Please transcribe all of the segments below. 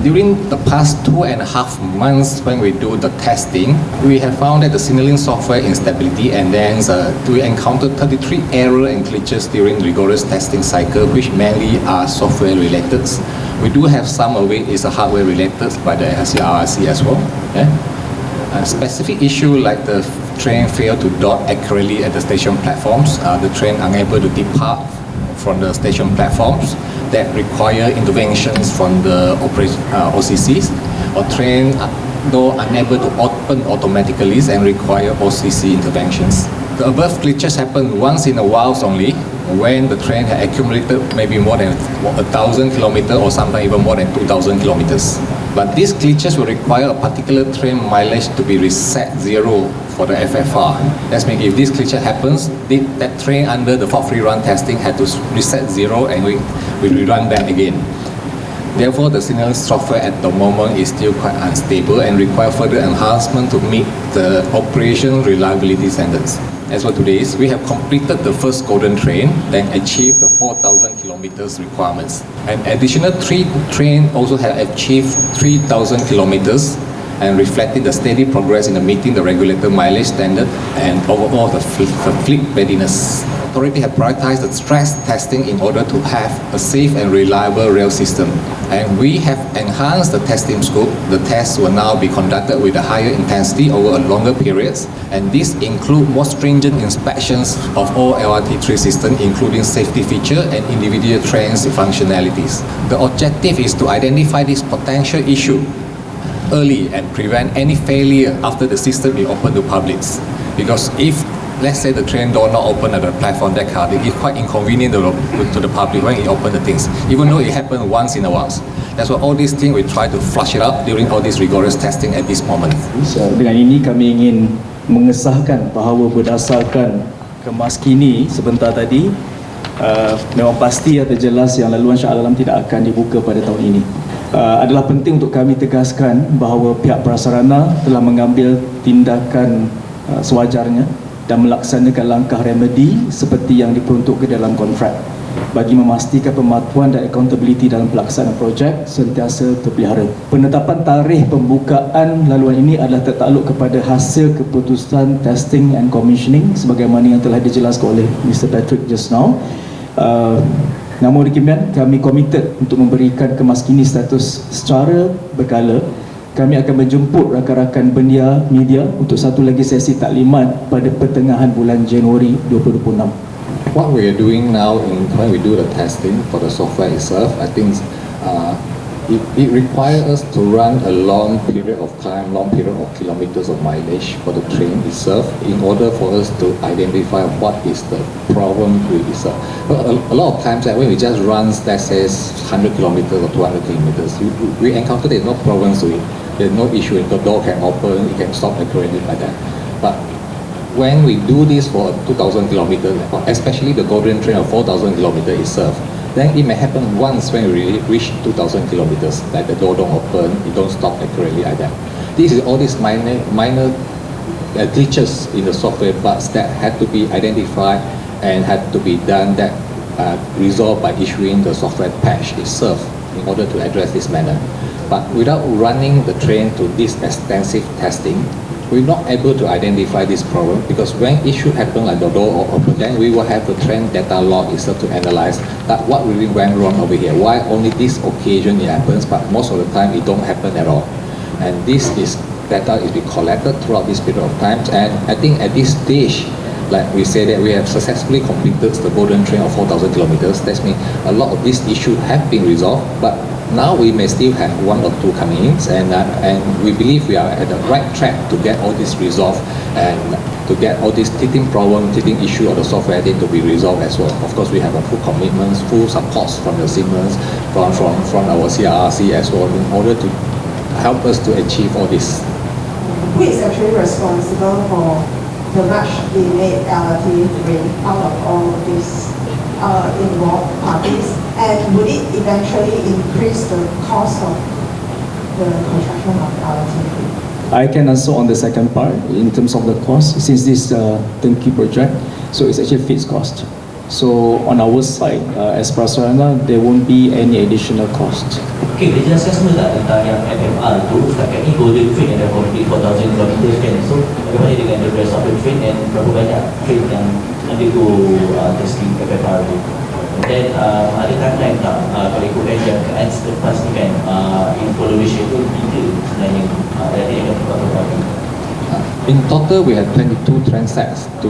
During the past 2.5 months when we do the testing, we have found that the signaling software instability, and then we encountered 33 error and glitches during rigorous testing cycle, which mainly are software related. We do have some of it is hardware related by the CRRC as well. A specific issue like the train failed to dock accurately at the station platforms, the train unable to depart from the station platforms that require interventions from the OCCs, or train though unable to open automatically and require OCC interventions. The above glitches happen once in a while only, when the train had accumulated maybe more than 1,000 kilometers or sometimes even more than 2,000 kilometers. But these glitches will require a particular train mileage to be reset zero for the FFR. That means if this glitch happens, that train under the fault-free run testing had to reset zero and we rerun that again. Therefore, the signal software at the moment is still quite unstable and require further enhancement to meet the operation reliability standards. As for today's, we have completed the first golden train, then achieved the 4,000 kilometers requirements. An additional 3 trains also have achieved 3,000 kilometers and reflecting the steady progress in meeting the regulator mileage standard and overall the fleet readiness. Authority have prioritized the stress testing in order to have a safe and reliable rail system. And we have enhanced the testing scope. The tests will now be conducted with a higher intensity over a longer periods. And this include more stringent inspections of all LRT3 systems, including safety feature and individual trains functionalities. The objective is to identify this potential issue early and prevent any failure after the system is open to public. Because if, let's say, the train door not open at the platform, that card, it's quite inconvenient to the public when it open the things, even though it happens once in a while. That's why all these things we try to flush it out during all this rigorous testing at this moment. So, dengan ini kami ingin mengesahkan bahawa berdasarkan kemas kini sebentar tadi, memang pasti atau jelas yang laluan Shah Alam tidak akan dibuka pada tahun ini. Adalah penting untuk kami tegaskan bahawa pihak Prasarana telah mengambil tindakan sewajarnya dan melaksanakan langkah remedi seperti yang diperuntukkan dalam kontrak bagi memastikan pematuhan dan accountability dalam pelaksanaan projek sentiasa terpelihara. Penetapan tarikh pembukaan laluan ini adalah tertakluk kepada hasil keputusan testing and commissioning sebagaimana yang telah dijelaskan oleh Mr. Patrick just now. Namun demikian, kami komited untuk memberikan kemaskini status secara berkala. Kami akan menjemput rakan-rakan belia media untuk satu lagi sesi taklimat pada pertengahan bulan Januari 2026. What we are doing now when we do the testing for the software itself, I think it requires us to run a long period of time, long period of kilometers of mileage for the train itself in order for us to identify what is the problem with itself. But a lot of times when we just run, let's say 100 kilometers or 200 kilometers, we encounter there's no problems with it. There's no issue, the door can open, it can stop accurately like that. But when we do this for 2,000 kilometers, especially the golden train of 4,000 kilometers itself, then it may happen once when we reach 2,000 kilometers, like the door don't open, it don't stop accurately like that. This is all these minor glitches in the software parts that had to be identified and had to be done, that resolved by issuing the software patch itself in order to address this matter. But without running the train to this extensive testing, we're not able to identify this problem, because when it should happen like the door open, then we will have the train data log itself to analyze that what really went wrong over here. Why only this occasion it happens, but most of the time it don't happen at all. And this is data is being collected throughout this period of time. And I think at this stage, like we say that we have successfully completed the golden train of 4,000 kilometers. That means a lot of these issues have been resolved, but now we may still have 1 or 2 coming in, and we believe we are at the right track to get all this resolved and to get all this teething problem, teething issue of the software to be resolved as well. Of course, we have a full commitments, full support from the Siemens, from our CRRC as well, in order to help us to achieve all this. Who is actually responsible for the much delayed LRT train out of all of these involved parties, and would it eventually increase the cost of the construction of the LRT? I can answer on the second part in terms of the cost, since this turnkey project, so it's actually fixed cost. So on our side, as Prasarana, there won't be any additional cost. Okay, boleh jelaskan semua tak tentang yang FMR tu? Setakat ni golden train ada complete 4,000 km kan. So bagaimana dengan the rest of the train and berapa banyak train yang undergo testing FMR tu? Dan ada timeline tak kalau ikutkan jangkaan selepas ni kan in Malaysia tu bila sebenarnya ada yang dapat. In total, we have 22 train sets to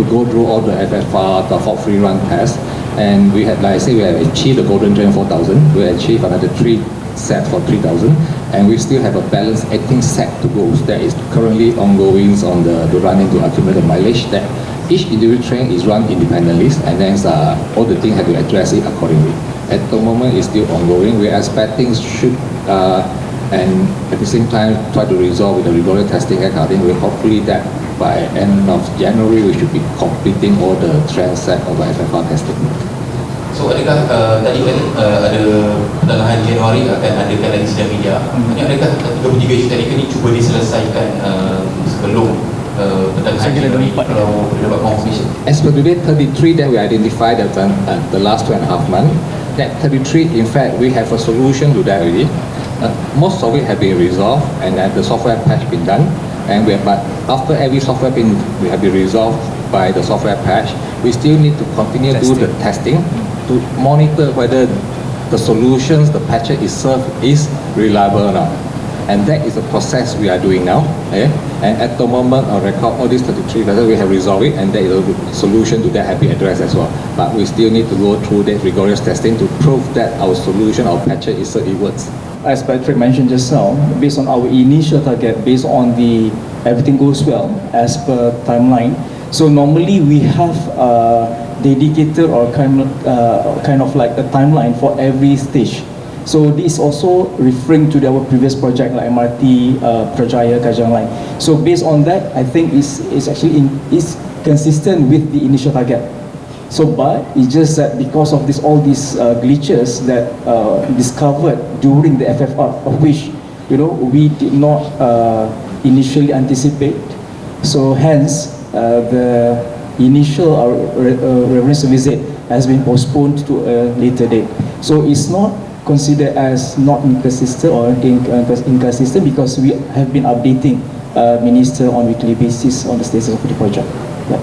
go through all the FFR, the fault free run test, and we had, like I say, we have achieved the golden train 4,000. We achieved another 3 sets for 3,000, and we still have a balance 18 set to go that is currently ongoing on the running to accumulate the mileage. That each individual train is run independently, and then all the things have to address it accordingly. At the moment, it's still ongoing. We are expecting and at the same time try to resolve with the rigorous testing according. We hopefully that by end of January we should be completing all the train set of the FFR testing. So adakah tadi kan ada pertengahan Januari akan adakan lagi sidang media. Adakah 33 isu tadi ni cuba diselesaikan sebelum pertengahan Januari kalau dapat confirmation? As per today, 33 that we identified at the last 2.5 months. That 33, in fact, we have a solution to that already. Most of it have been resolved, and the software patch been done. But after every software we have been resolved by the software patch, we still need to continue to do the testing to monitor whether the solutions the patcher is served is reliable or not. And that is the process we are doing now. Okay? And at the moment, on record, all these 33 whether we have resolved it, and there is a solution to that have been addressed as well. But we still need to go through that rigorous testing to prove that our solution, our patcher, it works. As Patrick mentioned just now, based on our initial target, based on everything goes well as per timeline. So normally we have dedicated or kind of like a timeline for every stage. So this is also referring to our previous project like MRT Prajaya Kajang Line. So based on that, I think it's actually consistent with the initial target. So, but it's just that because of all these glitches that discovered during the FFR, of which we did not initially anticipate. So hence the initial readiness visit has been postponed to a later date. So it's not considered as not inconsistent or inconsistent because we have been updating Minister on weekly basis on the status of the project. Yeah.